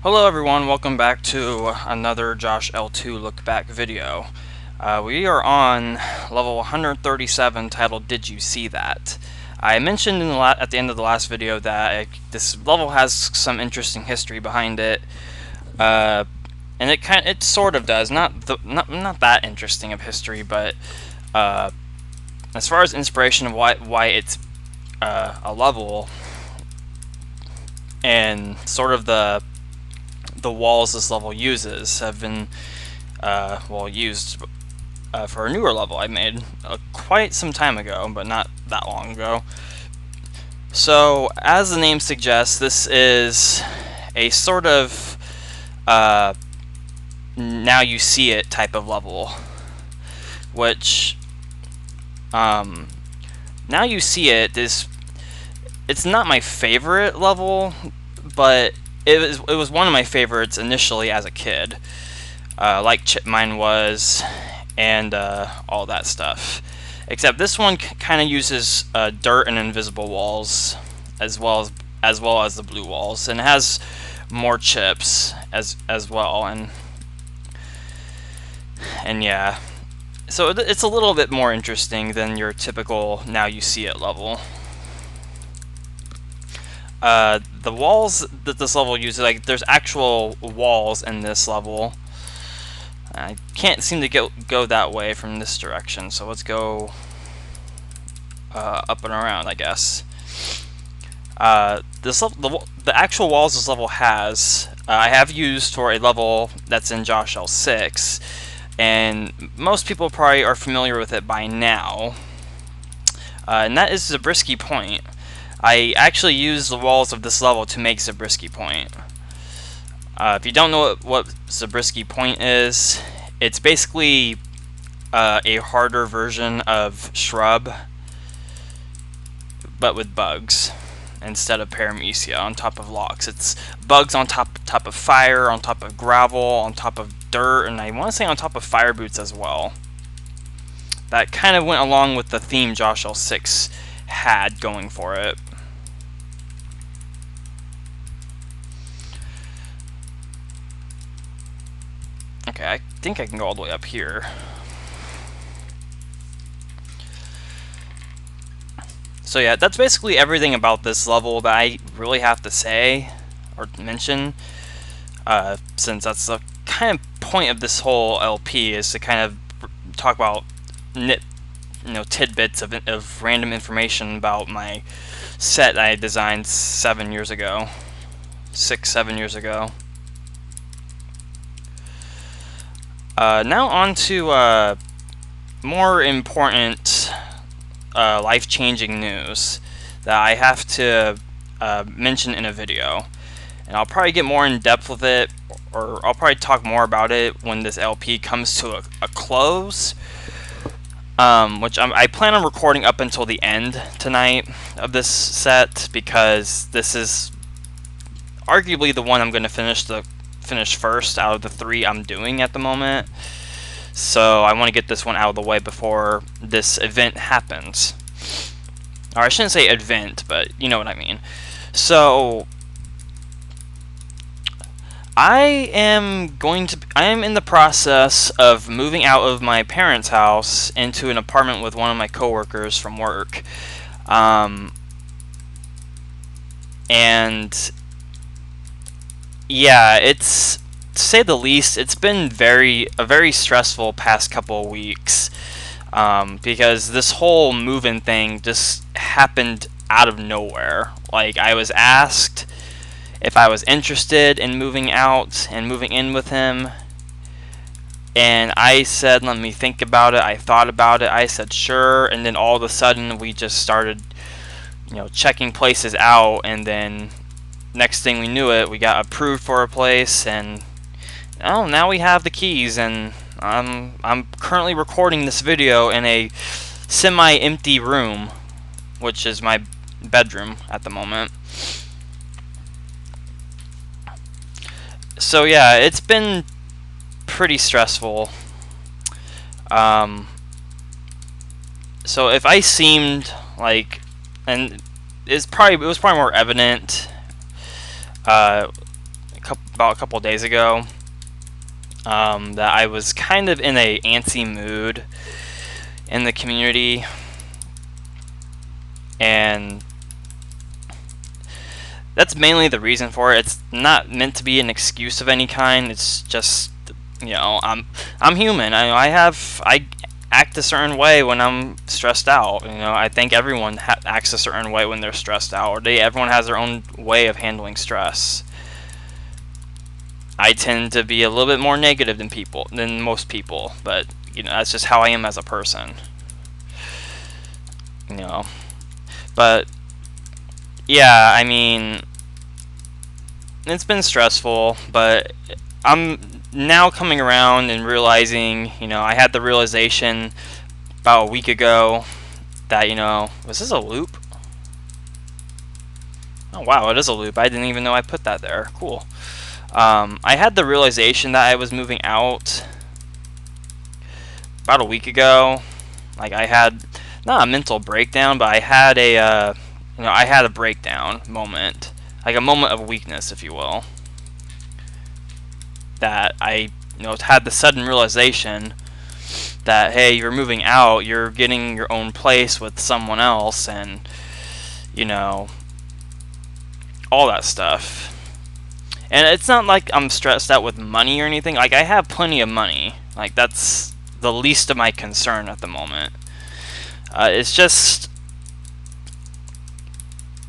Hello everyone, welcome back to another JoshL2 look back video. We are on level 137 titled Did You See That? I mentioned at the end of the last video that this level has some interesting history behind it. And it sort of does, not that interesting of history, but as far as inspiration of why it's a level and sort of the walls this level uses have been used for a newer level I made quite some time ago, but not that long ago. So, as the name suggests, this is a sort of now you see it type of level, which now you see it is, it's not my favorite level, but it was one of my favorites initially as a kid, like Mine was, and all that stuff. Except this one kind of uses dirt and invisible walls, as well as the blue walls, and it has more chips as well, and yeah. So it's a little bit more interesting than your typical now you see it level. The walls that this level uses, like, there's actual walls in this level. I can't seem to go that way from this direction, so let's go up and around, I guess. The actual walls this level has, I have used for a level that's in JoshL6, and most people probably are familiar with it by now. And that is Zabriskie Point. I actually used the walls of this level to make Zabriskie Point. If you don't know what Zabriskie Point is, it's basically a harder version of Shrub, but with bugs instead of Paramecia on top of locks. It's bugs on top of fire, on top of gravel, on top of dirt, and I want to say on top of fire boots as well. That kind of went along with the theme JoshL6 had going for it. Okay, I think I can go all the way up here. So yeah, that's basically everything about this level that I really have to say or mention, since that's the kind of point of this whole LP, is to kind of talk about tidbits of random information about my set I designed 7 years ago, 6-7 years ago. Now on to more important life-changing news that I have to mention in a video. And I'll probably get more in depth with it, or I'll probably talk more about it when this LP comes to a close, which I plan on recording up until the end tonight of this set, because this is arguably the one I'm going to finish first out of the 3 I'm doing at the moment. So I want to get this one out of the way before this event happens. Or I shouldn't say event, but you know what I mean. So I am in the process of moving out of my parents' house into an apartment with one of my coworkers from work. And yeah, it's, to say the least, it's been a very stressful past couple of weeks, because this whole move-in thing just happened out of nowhere. Like, I was asked if I was interested in moving out and moving in with him, and I said, let me think about it. I thought about it, I said sure, and then all of a sudden we just started checking places out, and then next thing we knew it, we got approved for a place, and oh, now we have the keys, and I'm currently recording this video in a semi-empty room, which is my bedroom at the moment. So yeah, it's been pretty stressful. So if I seemed like, and it was probably more evident about a couple days ago that I was kind of in a antsy mood in the community, and that's mainly the reason for it. It's not meant to be an excuse of any kind. It's just, you know, I'm human. I act a certain way when I'm stressed out. You know, I think everyone acts a certain way when they're stressed out, or everyone has their own way of handling stress. I tend to be a little bit more negative than most people, but you know, that's just how I am as a person. You know, but yeah, I mean, it's been stressful, but I'm now coming around and realizing, you know, I had the realization about a week ago that, you know, was this a loop? Oh wow, it is a loop. I didn't even know I put that there. Cool. I had the realization that I was moving out about a week ago. Like, I had not a mental breakdown, but I had a you know, I had a breakdown moment, like a moment of weakness, if you will. That I, you know, had the sudden realization that, hey, you're moving out, you're getting your own place with someone else, and you know, all that stuff. And it's not like I'm stressed out with money or anything. Like, I have plenty of money. Like, that's the least of my concern at the moment. It's just,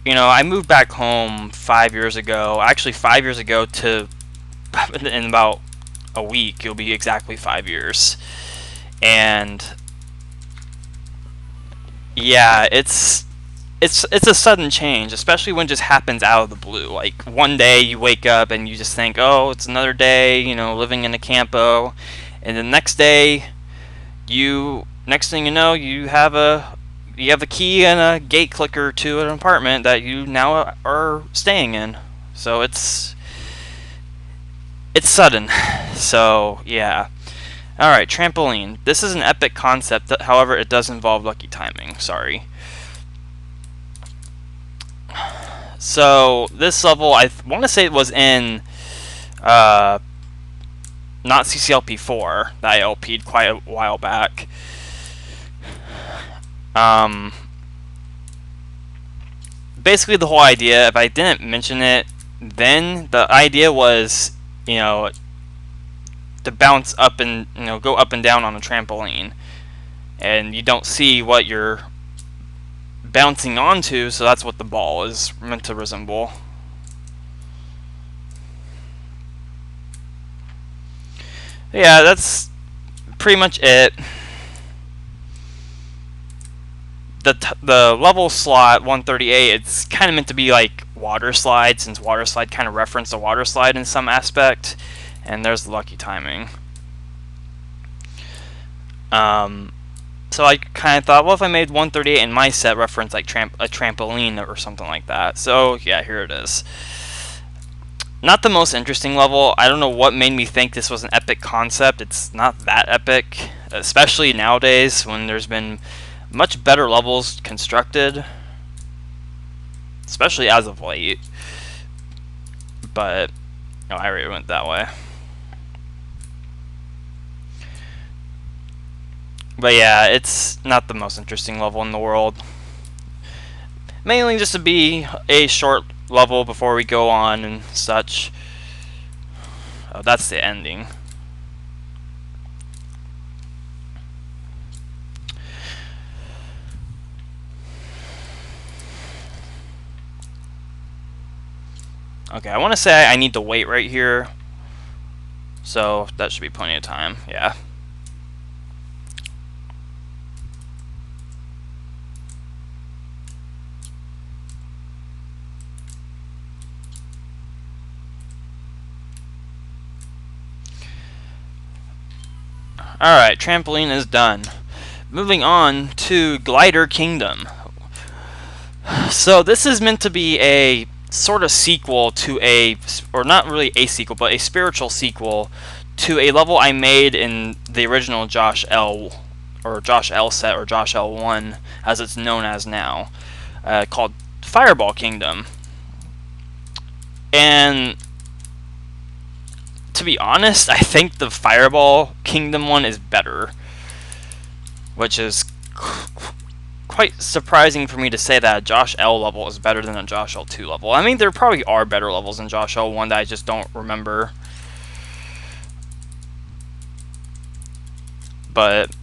you know, I moved back home 5 years ago. Actually, 5 years ago to, in about a week, it'll be exactly 5 years. And yeah, it's a sudden change, especially when it just happens out of the blue. Like, one day you wake up and you just think, oh, it's another day, you know, living in a campo, and the next day, next thing you know, you have a key and a gate clicker to an apartment that you now are staying in. So it's sudden. So yeah. All right, trampoline. This is an epic concept. However, it does involve lucky timing. Sorry. So this level, I want to say it was in not CCLP 4 that I LP'd quite a while back. Basically, the whole idea, if I didn't mention it, then the idea was, you know, to bounce up and, you know, go up and down on a trampoline, and you don't see what you're bouncing onto, so that's what the ball is meant to resemble. Yeah, that's pretty much it. The level slot 138, it's kind of meant to be like water slide, since water slide kind of referenced a water slide in some aspect, and there's the lucky timing. So I kind of thought, well, if I made 138 in my set reference like a trampoline or something like that. So yeah, here it is. Not the most interesting level. I don't know what made me think this was an epic concept. It's not that epic, especially nowadays when there's been much better levels constructed, especially as of late. But oh, I already went that way. But yeah, it's not the most interesting level in the world. Mainly just to be a short level before we go on and such. Oh, that's the ending. Okay, I want to say I need to wait right here. So that should be plenty of time, yeah. Alright, trampoline is done. Moving on to Glider Kingdom. So this is meant to be a sort of sequel to or not really a sequel, but a spiritual sequel to a level I made in the original JoshL, or JoshL set, or JoshL1, as it's known as now, called Fireball Kingdom. And to be honest, I think the Fireball Kingdom one is better, which is quite surprising for me to say that a JoshL level is better than a JoshL2 level. I mean, there probably are better levels in JoshL1 that I just don't remember. But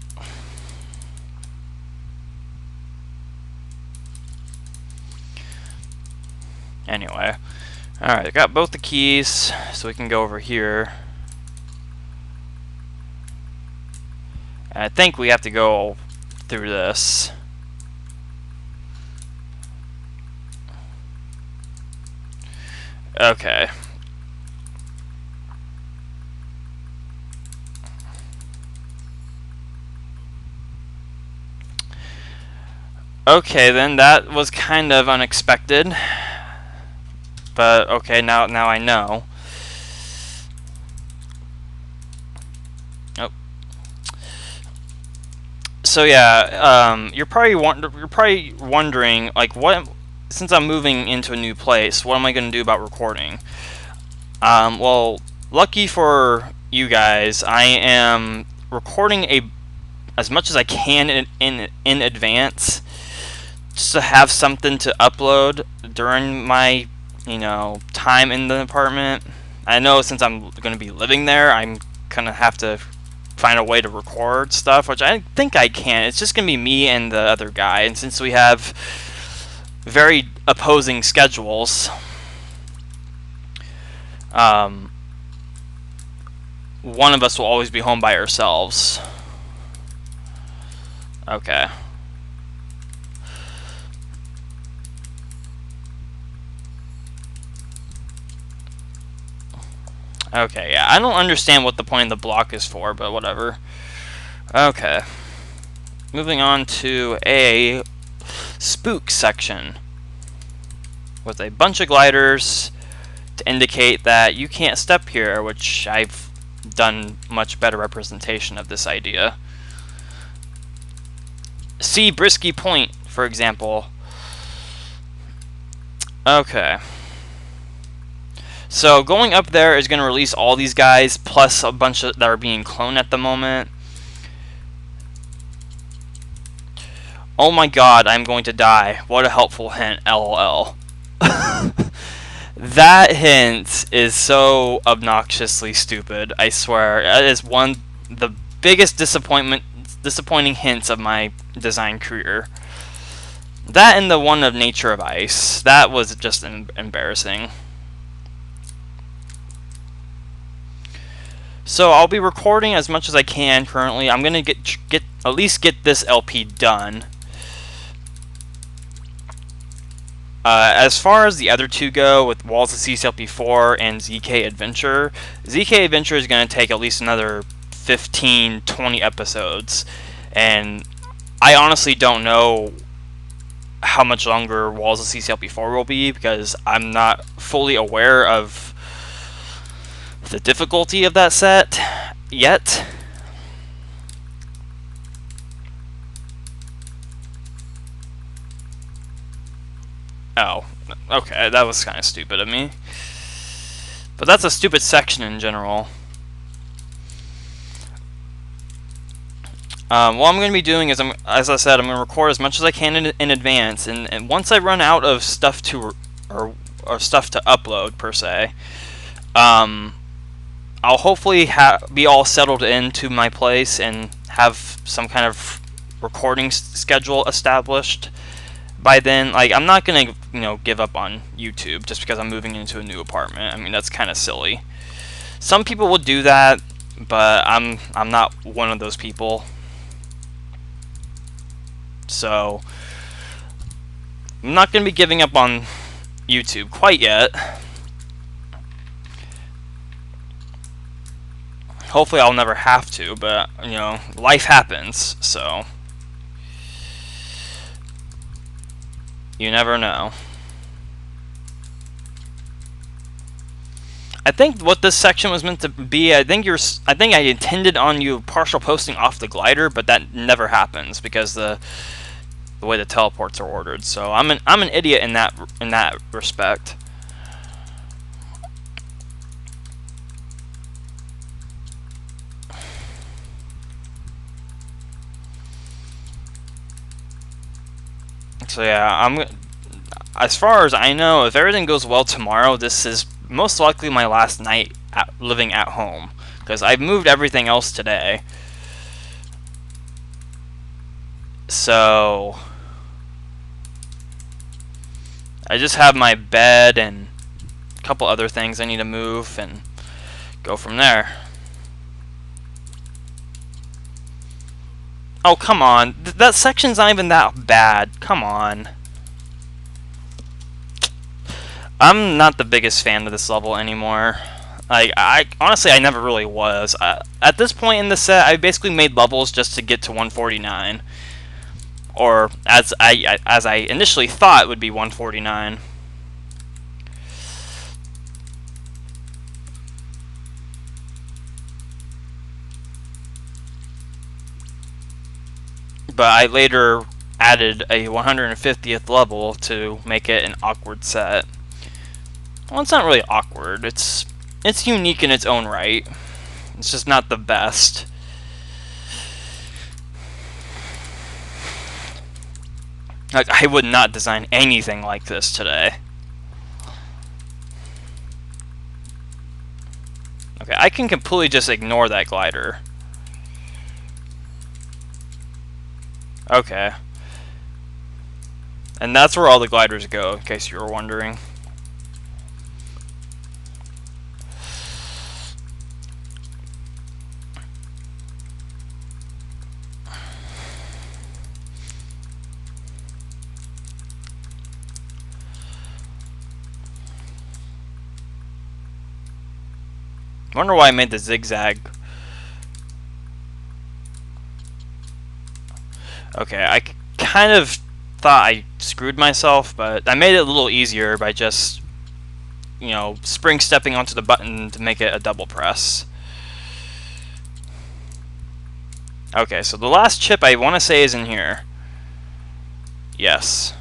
anyway, alright, I got both the keys, so we can go over here. And I think we have to go through this. Okay. Okay, then that was kind of unexpected. But okay, now I know. Oh. So yeah, you're probably wondering, like, what? Since I'm moving into a new place, what am I going to do about recording? Well, lucky for you guys, I am recording as much as I can in advance, just to have something to upload during my, time in the apartment. I know since I'm going to be living there, I'm gonna have to find a way to record stuff, which I think I can. It's just going to be me and the other guy, and since we have very opposing schedules, one of us will always be home by ourselves. Okay. Okay, yeah, I don't understand what the point of the block is for, but whatever. Okay. Moving on to a spook section with a bunch of gliders to indicate that you can't step here, which I've done much better representation of this idea. See Brisky Point, for example. Okay. So going up there is going to release all these guys, plus a bunch that are being cloned at the moment. Oh my god, I'm going to die. What a helpful hint, LOL. That hint is so obnoxiously stupid, I swear. That is the biggest disappointing hints of my design career. That and the one of Nature of Ice. That was just embarrassing. So I'll be recording as much as I can currently. I'm gonna get at least get this LP done. As far as the other two go, with Walls of CCLP4 and ZK Adventure is going to take at least another 15-20 episodes, and I honestly don't know how much longer Walls of CCLP4 will be, because I'm not fully aware of the difficulty of that set yet. Oh, okay, that was kind of stupid of me. But that's a stupid section in general. What I'm going to be doing is, as I said, I'm going to record as much as I can in advance, and once I run out of stuff to or stuff to upload per se, I'll hopefully be all settled into my place and have some kind of recording schedule established by then. Like, I'm not gonna give up on YouTube just because I'm moving into a new apartment. I mean, that's kind of silly. Some people would do that, but I'm not one of those people. So I'm not gonna be giving up on YouTube quite yet. Hopefully I'll never have to, but life happens, so you never know. I think what this section was meant to be, I think I intended on you partial posting off the glider, but that never happens because the way the teleports are ordered. So I'm an idiot in that respect. So yeah, as far as I know, if everything goes well tomorrow, this is most likely my last night living at home, because I've moved everything else today. So I just have my bed and a couple other things I need to move and go from there. Oh, come on. That section's not even that bad. Come on. I'm not the biggest fan of this level anymore. I honestly, I never really was. At this point in the set, I basically made levels just to get to 149. Or, as I initially thought would be 149. But I later added a 150th level to make it an awkward set. Well, it's not really awkward. It's unique in its own right. It's just not the best. Like, I would not design anything like this today. Okay, I can completely just ignore that glider. Okay. And that's where all the gliders go, in case you were wondering. I wonder why I made the zigzag. Okay, I kind of thought I screwed myself, but I made it a little easier by just, you know, spring stepping onto the button to make it a double press. Okay, so the last chip I want to say is in here. Yes.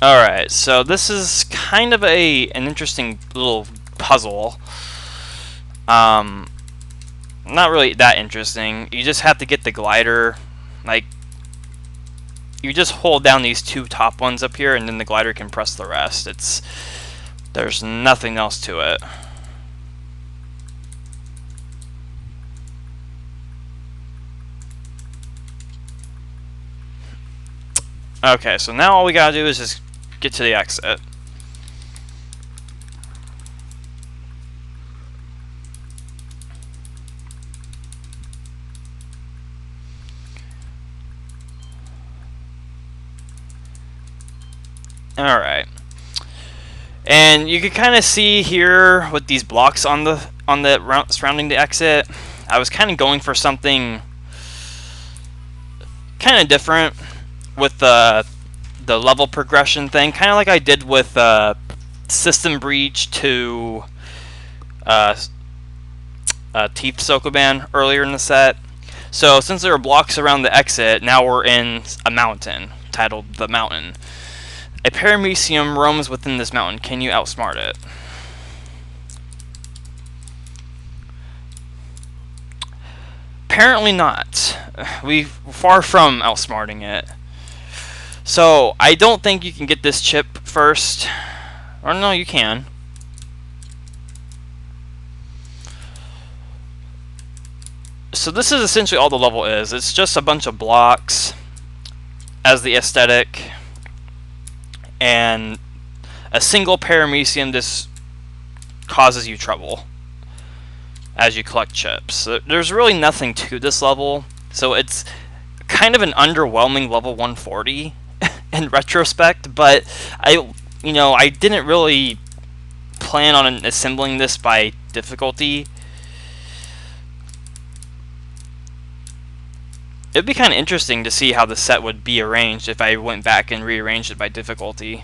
Alright, so this is kind of an interesting little puzzle. Not really that interesting. You just have to get the glider. Like, you just hold down these two top ones up here, and then the glider can press the rest. There's nothing else to it. Okay, so now all we gotta do is just get to the exit. Alright. And you can kind of see here with these blocks on the surrounding the exit, I was kind of going for something kind of different with the level progression thing, kind of like I did with System Breach to Teeth Sokoban earlier in the set. So since there are blocks around the exit, now we're in a mountain titled The Mountain. A paramecium roams within this mountain. Can you outsmart it? Apparently not. We're far from outsmarting it. So, I don't think you can get this chip first. Or no, you can. So this is essentially all the level is. It's just a bunch of blocks as the aesthetic. And a single paramecium just causes you trouble as you collect chips. So there's really nothing to this level, so it's kind of an underwhelming level 140 in retrospect, but I didn't really plan on assembling this by difficulty. It'd be kind of interesting to see how the set would be arranged if I went back and rearranged it by difficulty.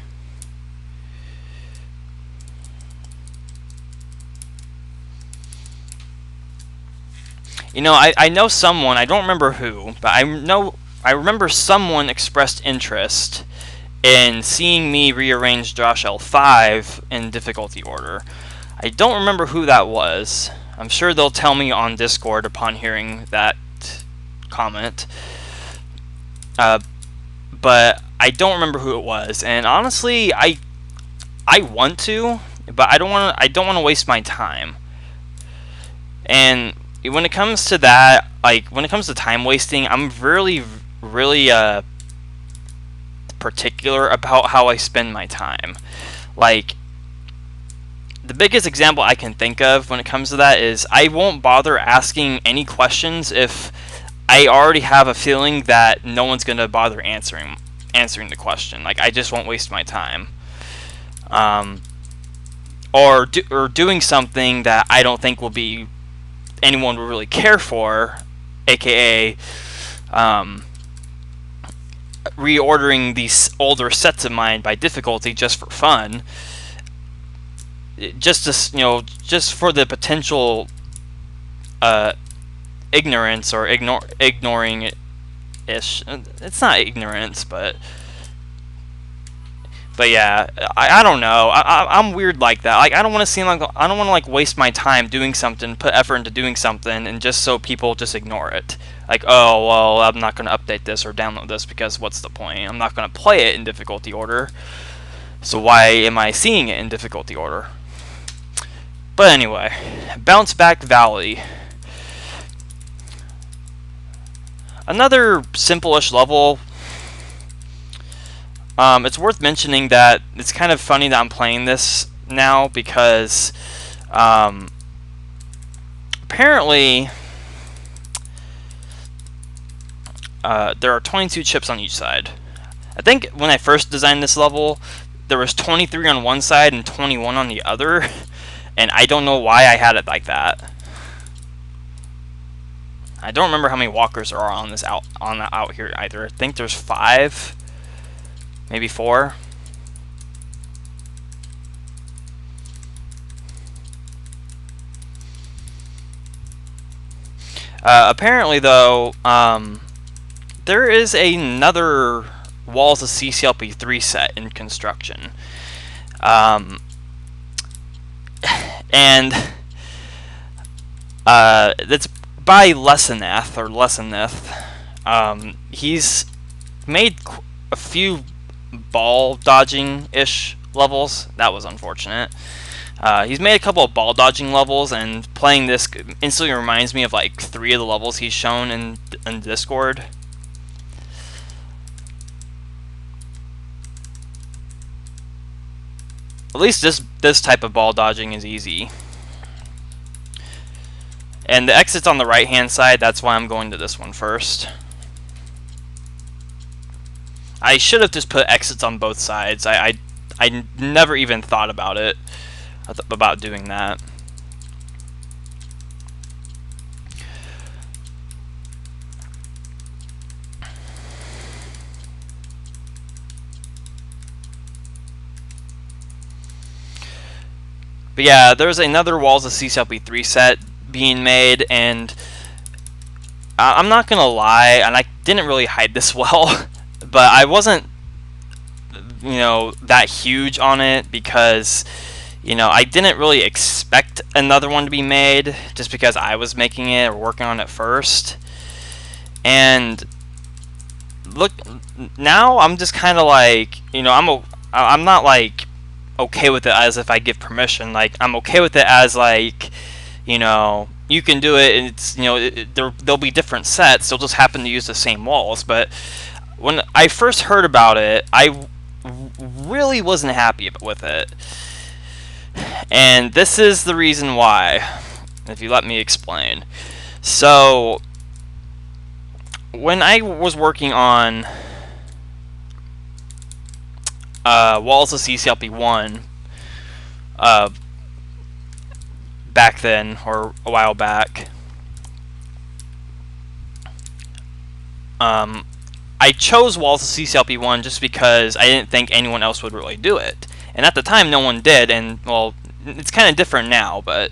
You know, I know someone, I don't remember who, but I remember someone expressed interest in seeing me rearrange JoshL2 in difficulty order. I don't remember who that was. I'm sure they'll tell me on Discord upon hearing that comment. but I don't remember who it was. And honestly, I want to, but I don't want to waste my time. And when it comes to that, like when it comes to time wasting, I'm really particular about how I spend my time. Like, the biggest example I can think of when it comes to that is I won't bother asking any questions if I already have a feeling that no one's gonna bother answering the question. Like, I just won't waste my time. Or doing something that I don't think will be anyone will really care for, aka reordering these older sets of mine by difficulty just for fun, just to, just for the potential ignorance or ignoring it ish. It's not ignorance, but yeah, I don't know. I'm weird like that. Like, I don't want to seem like I don't want to like waste my time doing something, put effort into doing something, and just so people just ignore it. Like, oh well, I'm not going to update this or download this because what's the point? I'm not going to play it in difficulty order. So why am I seeing it in difficulty order? But anyway, Bounceback Valley. Another simple-ish level. It's worth mentioning that it's kind of funny that I'm playing this now because apparently there are 22 chips on each side. I think when I first designed this level, there was 23 on one side and 21 on the other, and I don't know why I had it like that. I don't remember how many walkers are on this out here either. I think there's 5. Maybe 4. Apparently, though, there is another Walls of CCLP3 set in construction. And that's by Lesseneth. He's made a few ball dodging-ish levels. That was unfortunate. He's made a couple of ball dodging levels, and playing this instantly reminds me of like 3 of the levels he's shown in Discord. At least this type of ball dodging is easy. And the exit's on the right hand side, that's why I'm going to this one first. I should have just put exits on both sides. I never even thought about it, about doing that. But yeah, there's another Walls of CCLP3 set being made, and I'm not gonna lie, and I didn't really hide this well, but I wasn't, that huge on it because, I didn't really expect another one to be made just because I was making it or working on it first. And look, now I'm just kind of like, I'm not like okay with it as if I give permission. Like, I'm okay with it as like, you can do it, and it's, there'll be different sets, they'll just happen to use the same walls. But when I first heard about it, I really wasn't happy with it. And this is the reason why, if you let me explain. So, when I was working on Walls of CCLP1 back then, or a while back, I chose Walls of CCLP1 just because I didn't think anyone else would really do it. And at the time, no one did, and, well, it's kind of different now, but,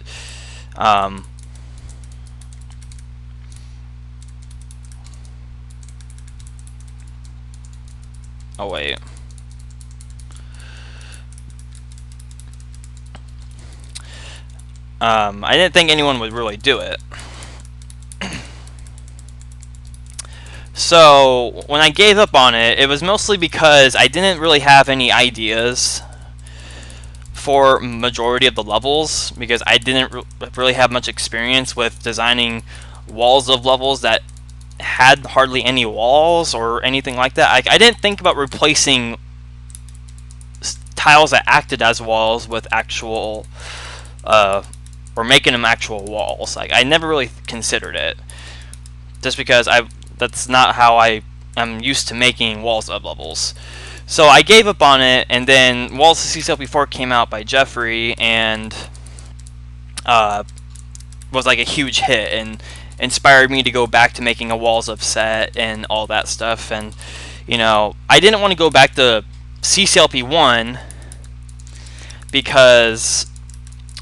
oh, wait. I didn't think anyone would really do it. So when I gave up on it, it was mostly because I didn't really have any ideas for majority of the levels, because I didn't really have much experience with designing walls of levels that had hardly any walls or anything like that. I didn't think about replacing tiles that acted as walls with actual or making them actual walls. Like, I never really considered it, just because that's not how I am used to making walls of levels. So I gave up on it, and then Walls of CCLP4 came out by Jeffrey, and was like a huge hit, and inspired me to go back to making a Walls of set and all that stuff. And I didn't want to go back to CCLP1 because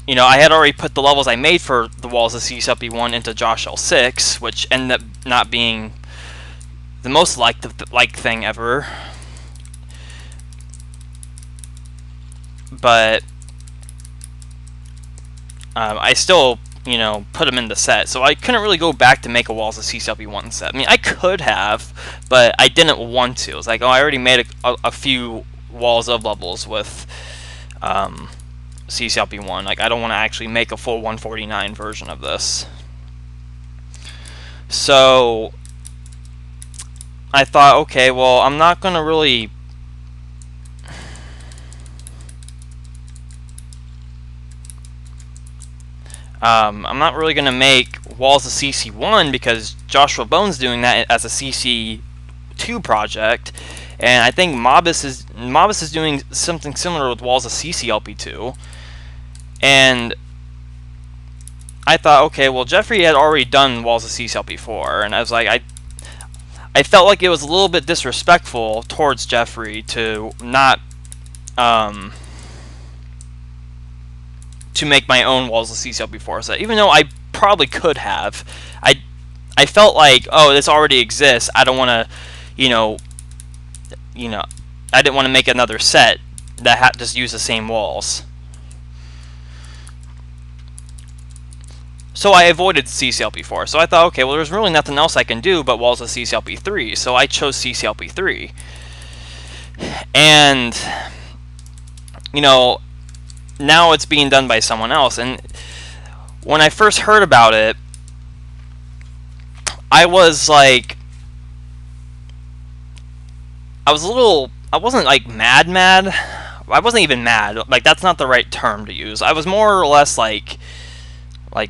I had already put the levels I made for the Walls of CCLP1 into JoshL2, which ended up not being the most liked thing ever. But I still, put them in the set, so I couldn't really go back to make a Walls of CCLP1 set. I mean, I could have, but I didn't want to. It was like, oh, I already made a few Walls of levels with CCLP1. Like, I don't want to actually make a full 149 version of this. So I thought, okay, well, I'm not going to really I'm not really going to make Walls of CC1 because Joshua Bone's doing that as a CC2 project, and I think Mobus is doing something similar with Walls of CCLP2. And I thought, okay, well, Jeffrey had already done Walls of CCLP4, and I was like, I felt like it was a little bit disrespectful towards Jeffrey to not to make my own Walls of CCLP4 set, even though I probably could have. I felt like, oh, this already exists. I don't want to, I didn't want to make another set that just use the same walls. So I avoided CCLP4. So I thought, okay, well, there's really nothing else I can do but Walls of CCLP3. So I chose CCLP3. And, now it's being done by someone else. And when I first heard about it, I was like, I wasn't like mad. I wasn't even mad. Like, that's not the right term to use. I was more or less like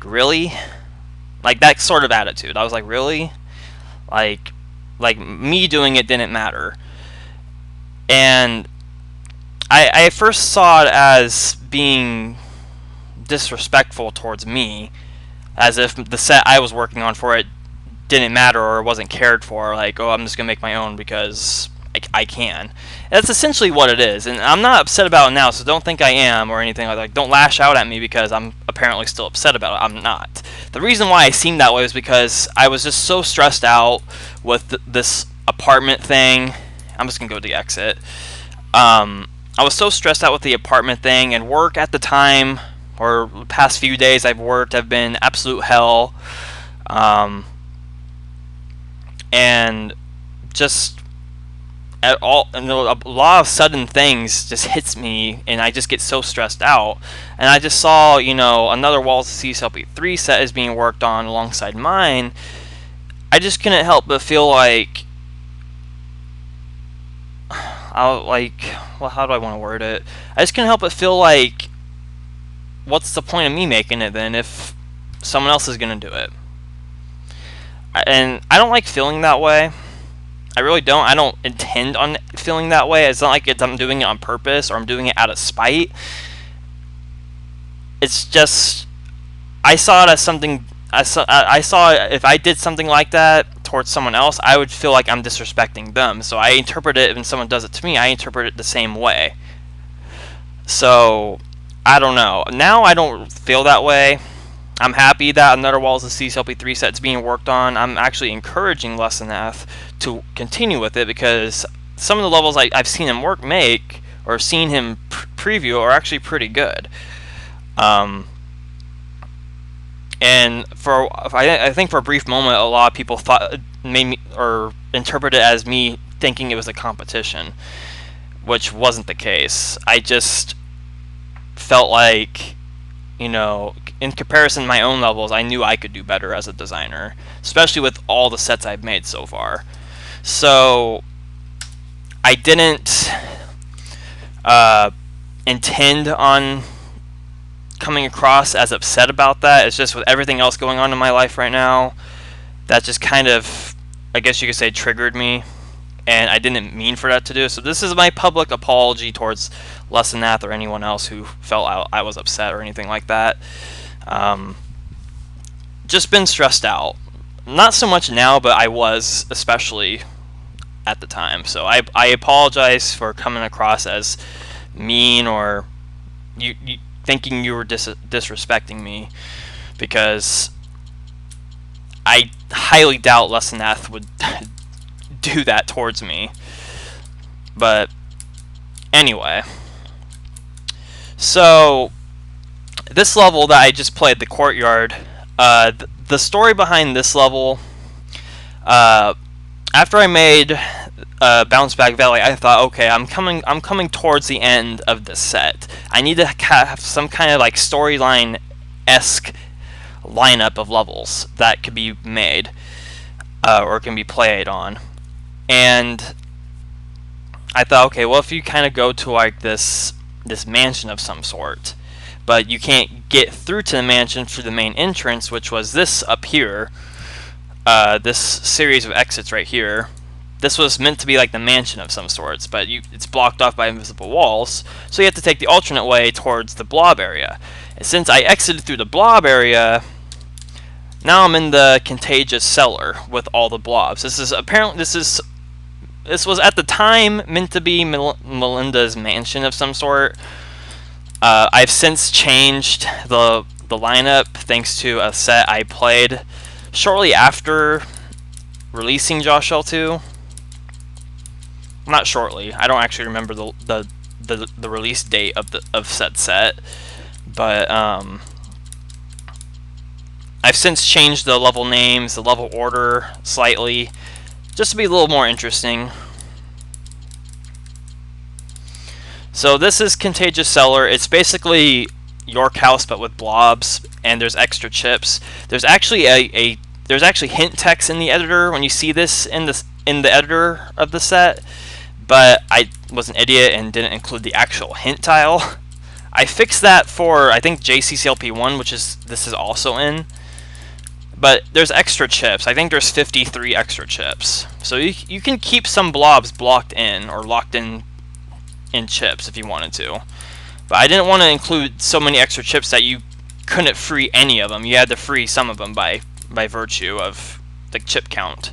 really? Like, that sort of attitude. I was like, really? Like me doing it didn't matter. And I first saw it as being disrespectful towards me, as if the set I was working on for it didn't matter or wasn't cared for. Like, oh, I'm just gonna make my own because I can. And that's essentially what it is, and I'm not upset about it now, so don't think I am or anything like that. Don't lash out at me because I'm apparently still upset about it. I'm not. The reason why I seemed that way is because I was just so stressed out with this apartment thing. I'm just gonna go to the exit. I was so stressed out with the apartment thing, and work at the time, or the past few days I've worked, have been absolute hell. And just a lot of sudden things just hits me, and I just get so stressed out. And I just saw, another Walls of CCLP3 set is being worked on alongside mine. I just couldn't help but feel like, well, how do I want to word it? I just couldn't help but feel like, what's the point of me making it then if someone else is going to do it? And I don't like feeling that way. I really don't. I don't intend on feeling that way. It's not like I'm doing it on purpose or I'm doing it out of spite. It's just, I saw it as something, I saw if I did something like that towards someone else, I would feel like I'm disrespecting them. So I interpret it, when someone does it to me, I interpret it the same way. So, I don't know. Now I don't feel that way. I'm happy that another Walls of CCLP3 set is being worked on. I'm actually encouraging Lesson F to continue with it, because some of the levels I've seen him make, or seen him preview, are actually pretty good. And I think for a brief moment, a lot of people thought made me or interpreted it as me thinking it was a competition, which wasn't the case. I just felt like, in comparison to my own levels, I knew I could do better as a designer, especially with all the sets I've made so far. So I didn't intend on coming across as upset about that. It's just with everything else going on in my life right now, that just kind of, I guess you could say, triggered me, and I didn't mean for that to do. So this is my public apology towards Lessenath or anyone else who felt I was upset or anything like that. Just been stressed out. Not so much now, but I was, especially at the time. So I apologize for coming across as mean or you thinking you were disrespecting me, because I highly doubt Lessenath would do that towards me. But anyway, so this level that I just played, the Courtyard, the story behind this level, after I made Bounceback Valley, I thought, okay, I'm coming towards the end of this set. I need to have some kind of like storyline-esque lineup of levels that could be made or can be played on. And I thought, okay, well, if you kind of go to like this mansion of some sort, but you can't get through to the mansion through the main entrance, which was this up here, this series of exits right here. This was meant to be like the mansion of some sorts, but it's blocked off by invisible walls, so you have to take the alternate way towards the blob area. And since I exited through the blob area, now I'm in the Contagious Cellar with all the blobs. This was at the time meant to be Melinda's mansion of some sort. I've since changed the lineup thanks to a set I played shortly after releasing JoshL2. Not shortly. I don't actually remember the release date of said set, but I've since changed the level names, the level order slightly, just to be a little more interesting. So this is Contagious Cellar. It's basically York House but with blobs, and there's extra chips. There's actually there's actually hint text in the editor when you see this in the editor of the set, but I was an idiot and didn't include the actual hint tile. I fixed that for, I think, JCCLP1, which this is also in. But there's extra chips. I think there's 53 extra chips. So you can keep some blobs blocked in or locked in chips if you wanted to. But I didn't want to include so many extra chips that you couldn't free any of them. You had to free some of them by virtue of the chip count.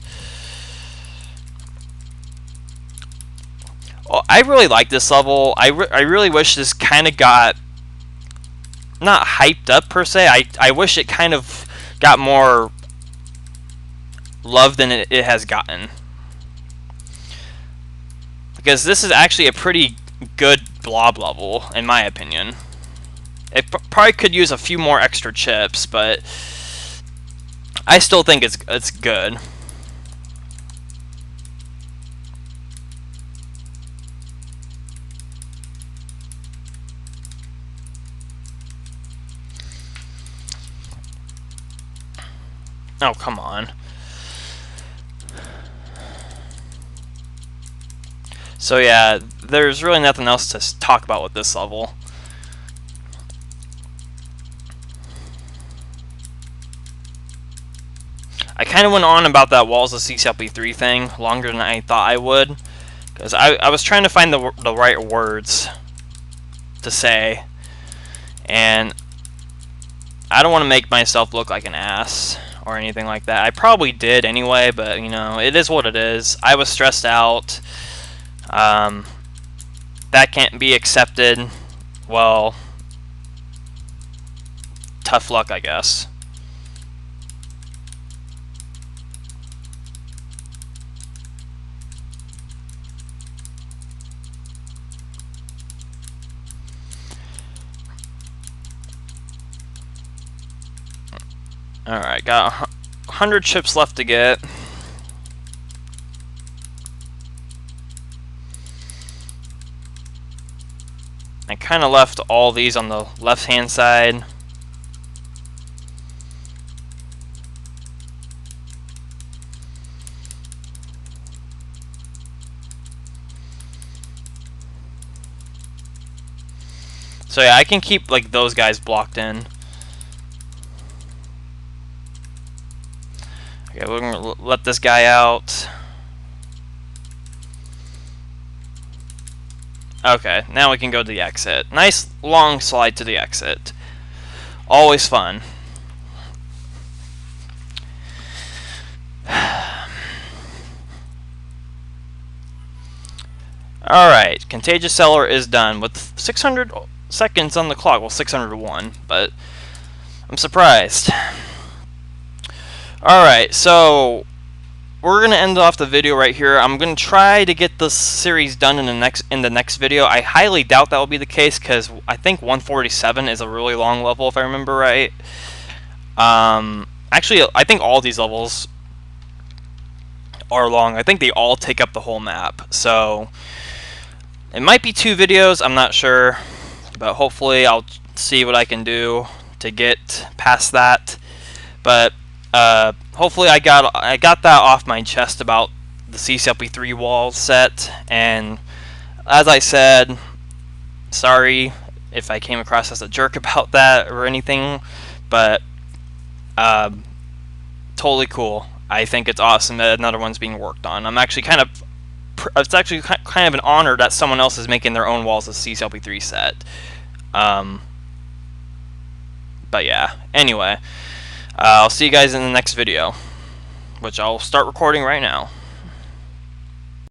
Well, I really like this level. I really wish this kind of got, not hyped up per se. I wish it kind of got more love than it has gotten. Because this is actually a pretty good blob level, in my opinion. It probably could use a few more extra chips, but I still think it's good. Oh, come on. So yeah, there's really nothing else to talk about with this level. I kind of went on about that Walls of CCLP3 thing longer than I thought I would, because I was trying to find the right words to say, and I don't want to make myself look like an ass or anything like that. I probably did anyway, but you know, it is what it is. I was stressed out. That can't be accepted. Well, tough luck, I guess. Alright, got 100 chips left to get. I kind of left all these on the left-hand side. So yeah, I can keep like those guys blocked in. Okay, we're gonna let this guy out. Okay, now we can go to the exit. Nice long slide to the exit. Always fun. Alright, Contagious Cellar is done with 600 seconds on the clock. Well, 601, but I'm surprised. Alright, so we're gonna end off the video right here. I'm gonna try to get this series done in the next video. I highly doubt that will be the case because I think 147 is a really long level if I remember right. Actually, I think all these levels are long. I think they all take up the whole map. So it might be 2 videos. I'm not sure, but hopefully I'll see what I can do to get past that. But hopefully I got that off my chest about the CCLP3 wall set, and as I said, sorry if I came across as a jerk about that or anything, but totally cool. I think it's awesome that another one's being worked on. I'm actually it's actually kind of an honor that someone else is making their own walls as CCLP3 set. But yeah, anyway. I'll see you guys in the next video, which I'll start recording right now.